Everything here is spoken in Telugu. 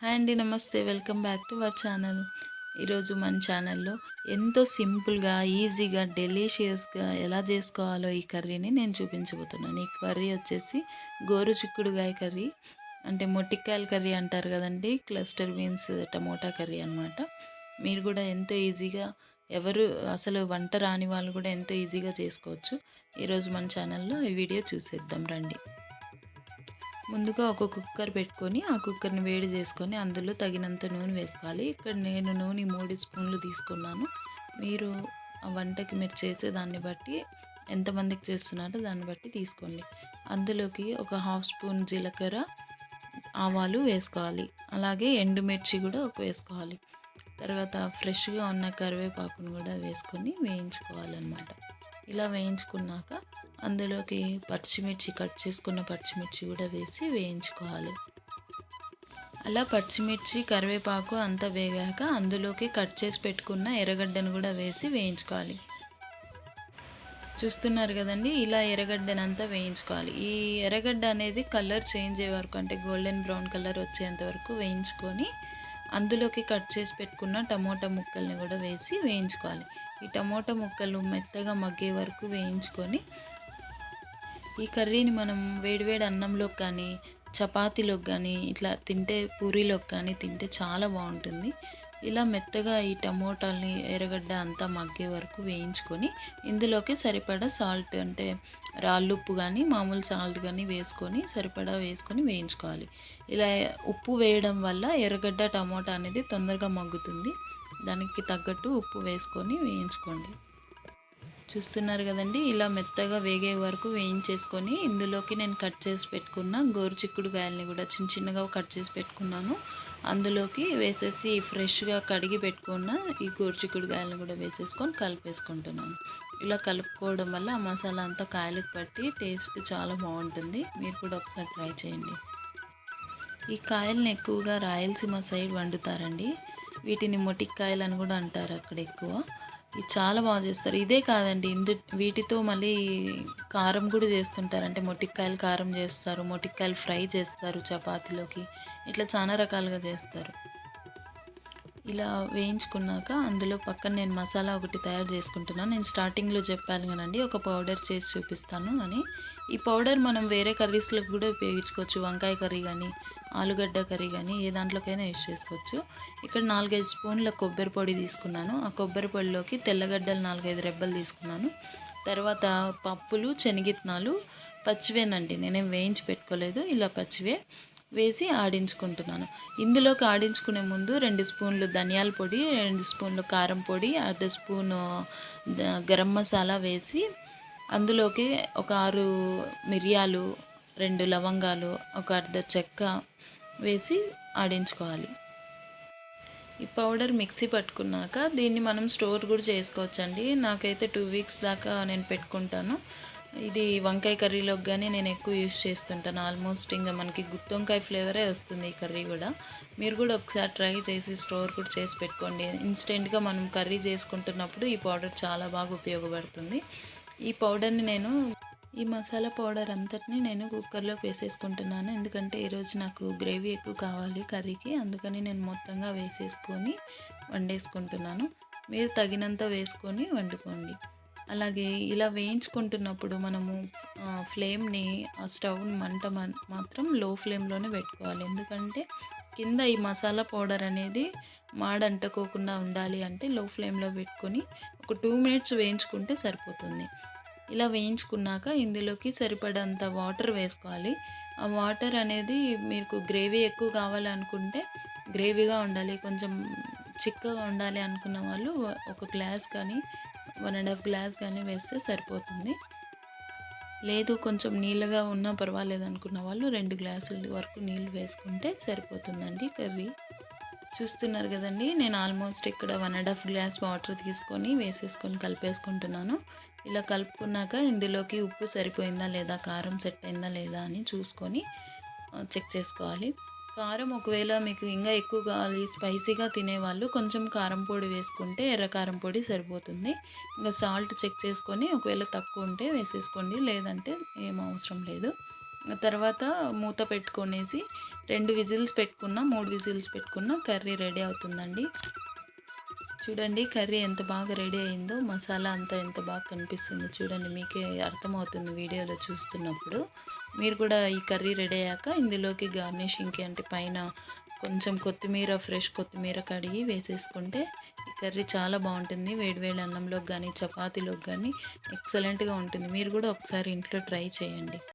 హాయ్ అండి. నమస్తే. Welcome back to our channel. ఈరోజు మన ఛానల్‌లో ఎంతో సింపుల్‌గా, ఈజీగా, డెలీషియస్‌గా ఎలా చేసుకోవాలో ఈ కర్రీని నేను చూపించబోతున్నాను. ఈ కర్రీ వచ్చేసి గోరుచిక్కుడుగాయ కర్రీ. అంటే మొట్టికాయల కర్రీ అంటారు కదండీ! క్లస్టర్ బీన్స్ టమోటా కర్రీ అనమాట. మీరు కూడా ఎంతో ఈజీగా ఎవరు అసలు వంట రాని వాళ్ళు కూడా ఎంతో ఈజీగా చేసుకోవచ్చు. ఈరోజు మన ఛానల్‌లో ఈ వీడియో చూసేద్దాం రండి. ముందుగా ఒక కుక్కర్ పెట్టుకొని ఆ కుక్కర్ని వేడి చేసుకొని అందులో తగినంత నూనె వేసుకోవాలి. ఇక్కడ నేను నూనె 3 స్పూన్లు తీసుకున్నాను. మీరు ఆ వంటకి మీరు చేసేదాన్ని బట్టి ఎంతమందికి చేస్తున్నారో దాన్ని బట్టి తీసుకోండి. అందులోకి ఒక హాఫ్ స్పూన్ జీలకర్ర, ఆవాలు వేసుకోవాలి. అలాగే ఎండుమిర్చి కూడా వేసుకోవాలి. తర్వాత ఫ్రెష్గా ఉన్న కరివేపాకును కూడా వేసుకొని వేయించుకోవాలన్నమాట. ఇలా వేయించుకున్నాక అందులోకి పచ్చిమిర్చి కట్ చేసుకున్న పచ్చిమిర్చి కూడా వేసి వేయించుకోవాలి. అలా పచ్చిమిర్చి కరివేపాకు అంతా వేగాక అందులోకి కట్ చేసి పెట్టుకున్న ఎర్రగడ్డను కూడా వేసి వేయించుకోవాలి. చూస్తున్నారు కదండి, ఇలా ఎర్రగడ్డనంతా వేయించుకోవాలి. ఈ ఎర్రగడ్డ అనేది కలర్ చేంజ్ అయ్యే వరకు, అంటే గోల్డెన్ బ్రౌన్ కలర్ వచ్చేంత వరకు వేయించుకొని అందులోకి కట్ చేసి పెట్టుకున్న టమోటా ముక్కల్ని కూడా వేసి వేయించుకోవాలి. ఈ టమోటా ముక్కలు మెత్తగా మగ్గే వరకు వేయించుకొని ఈ కర్రీని మనం వేడివేడి అన్నంలోకి కానీ, చపాతీలోకి కానీ, ఇట్లా తింటే పూరీలోకి కానీ తింటే చాలా బాగుంటుంది. ఇలా మెత్తగా ఈ టమోటాలని ఎర్రగడ్డ అంతా మగ్గే వరకు వేయించుకొని ఇందులోకి సరిపడా సాల్ట్, అంటే రాళ్ళుప్పు కానీ మామూలు సాల్ట్ కానీ వేసుకొని సరిపడా వేసుకొని వేయించుకోవాలి. ఇలా ఉప్పు వేయడం వల్ల ఎర్రగడ్డ టమోటా అనేది తొందరగా మగ్గుతుంది. దానికి తగ్గట్టు ఉప్పు వేసుకొని వేయించుకోండి. చూస్తున్నారు కదండి, ఇలా మెత్తగా వేగే వరకు వేయించేసుకొని ఇందులోకి నేను కట్ చేసి పెట్టుకున్న గోరుచిక్కుడుకాయలని కూడా చిన్న చిన్నగా కట్ చేసి పెట్టుకున్నాను. అందులోకి వేసేసి ఫ్రెష్గా కడిగి పెట్టుకున్న ఈ గోరుచిక్కుడుకాయలను కూడా వేసేసుకొని కలిపేసుకుంటున్నాను. ఇలా కలుపుకోవడం వల్ల ఆ మసాలా అంతా కాయలకు పట్టి టేస్ట్ చాలా బాగుంటుంది. మీరు కూడా ఒకసారి ట్రై చేయండి. ఈ కాయల్ని ఎక్కువగా రాయలసీమ సైడ్ వండుతారండి. వీటిని మొటిక్కాయలు అని కూడా అంటారు అక్కడ ఎక్కువ. ఇది చాలా బాగా చేస్తారు. ఇదే కాదండి, వీటితో మళ్ళీ కారం కూడా చేస్తుంటారు. అంటే మొటిక్కాయలు కారం చేస్తారు, మొటిక్కాయలు ఫ్రై చేస్తారు చపాతీలోకి, ఇట్లా చాలా రకాలుగా చేస్తారు. ఇలా వేయించుకున్నాక అందులో పక్కన నేను మసాలా ఒకటి తయారు చేసుకుంటున్నాను. నేను స్టార్టింగ్లో చెప్పాను కదండి, ఒక పౌడర్ చేసి చూపిస్తాను అని. ఈ పౌడర్ మనం వేరే కర్రీస్లకు కూడా ఉపయోగించుకోవచ్చు. వంకాయ కర్రీ కానీ, ఆలుగడ్డ కర్రీ కానీ ఏ దాంట్లోకైనా యూజ్ చేసుకోవచ్చు. ఇక్కడ 4-5 స్పూన్ల కొబ్బరి పొడి తీసుకున్నాను. ఆ కొబ్బరి పొడిలోకి తెల్లగడ్డలు 4-5 రెబ్బలు తీసుకున్నాను. తర్వాత పప్పులు, శనగిత్తనాలు పచ్చివేనండి, నేనేం వేయించి పెట్టుకోలేదు, ఇలా పచ్చివే వేసి ఆడించుకుంటున్నాను. ఇందులోకి ఆడించుకునే ముందు 2 స్పూన్లు ధనియాల పొడి, 2 స్పూన్లు కారం పొడి, అర్ధ స్పూను గరం మసాలా వేసి అందులోకి ఒక 6 మిరియాలు, 2 లవంగాలు, ఒక అర్ధ చెక్క వేసి ఆడించుకోవాలి. ఈ పౌడర్ మిక్సీ పట్టుకున్నాక దీన్ని మనం స్టోర్ కూడా చేసుకోవచ్చండి. నాకైతే 2 వీక్స్ దాకా నేను పెట్టుకుంటాను. ఇది వంకాయ కర్రీలోకి కానీ నేను ఎక్కువ యూజ్ చేస్తుంటాను. ఆల్మోస్ట్ ఇంకా మనకి గుత్తి వంకాయ ఫ్లేవరే వస్తుంది ఈ కర్రీ కూడా. మీరు కూడా ఒకసారి ట్రై చేసి స్టోర్ కూడా చేసి పెట్టుకోండి. ఇన్స్టెంట్గా మనం కర్రీ చేసుకుంటున్నప్పుడు ఈ పౌడర్ చాలా బాగా ఉపయోగపడుతుంది. ఈ పౌడర్ని ఈ మసాలా పౌడర్ అంతటిని నేను కుక్కర్లోకి వేసేసుకుంటున్నాను. ఎందుకంటే ఈరోజు నాకు గ్రేవీ ఎక్కువ కావాలి కర్రీకి, అందుకని నేను మొత్తంగా వేసేసుకొని వండేసుకుంటున్నాను. మీరు తగినంత వేసుకొని వండుకోండి. అలాగే ఇలా వేయించుకుంటున్నప్పుడు మనము ఫ్లేమ్ని, ఆ స్టవ్ని మంట మాత్రం లో ఫ్లేమ్లోనే పెట్టుకోవాలి. ఎందుకంటే కింద ఈ మసాలా పౌడర్ అనేది మాడంటుకోకుండా ఉండాలి అంటే లో ఫ్లేమ్లో పెట్టుకొని ఒక 2 మినిట్స్ వేయించుకుంటే సరిపోతుంది. ఇలా వేయించుకున్నాక ఇందులోకి సరిపడంత వాటర్ వేసుకోవాలి. ఆ వాటర్ అనేది మీకు గ్రేవీ ఎక్కువ కావాలనుకుంటే గ్రేవీగా ఉండాలి, కొంచెం చిక్కగా ఉండాలి అనుకున్న వాళ్ళు ఒక గ్లాస్ కానీ 1.5 గ్లాస్ కానీ వేస్తే సరిపోతుంది. లేదు కొంచెం నీళ్ళగా ఉన్నా పర్వాలేదు అనుకున్న వాళ్ళు 2 గ్లాసుల వరకు నీళ్ళు వేసుకుంటే సరిపోతుందండి కర్రీ. చూస్తున్నారు కదండి, నేను ఆల్మోస్ట్ ఇక్కడ 1.5 గ్లాస్ వాటర్ తీసుకొని వేసేసుకొని కలిపేసుకుంటున్నాను. ఇలా కలుపుకున్నాక ఇందులోకి ఉప్పు సరిపోయిందా లేదా, కారం సెట్ అయిందా లేదా అని చూసుకొని చెక్ చేసుకోవాలి. కారం ఒకవేళ మీకు ఇంకా ఎక్కువ కావాలి, స్పైసీగా తినేవాళ్ళు కొంచెం కారం పొడి వేసుకుంటే ఎర్ర కారం పొడి సరిపోతుంది. ఇంకా సాల్ట్ చెక్ చేసుకొని ఒకవేళ తక్కువ ఉంటే వేసేసుకోండి, లేదంటే ఏం అవసరం లేదు. తర్వాత మూత పెట్టుకొనేసి 2 విజిల్స్ పెట్టుకున్న, 3 విజిల్స్ పెట్టుకున్న కర్రీ రెడీ అవుతుందండి. చూడండి కర్రీ ఎంత బాగా రెడీ అయిందో, మసాలా అంతా ఎంత బాగా కనిపిస్తుందో చూడండి. మీకే అర్థమవుతుంది వీడియోలో చూస్తున్నప్పుడు. మీరు కూడా ఈ కర్రీ రెడీ అయ్యాక ఇందులోకి గార్నిషింగ్‌కి అంటే పైన కొంచెం కొత్తిమీర, ఫ్రెష్ కొత్తిమీర కడిగి వేసేసుకుంటే ఈ కర్రీ చాలా బావుంటుంది. వేడి వేడి అన్నంలోకి గానీ, చపాతీలోకి గానీ ఎక్సలెంట్‌గా ఉంటుంది. మీరు కూడా ఒకసారి ఇంట్లో ట్రై చేయండి.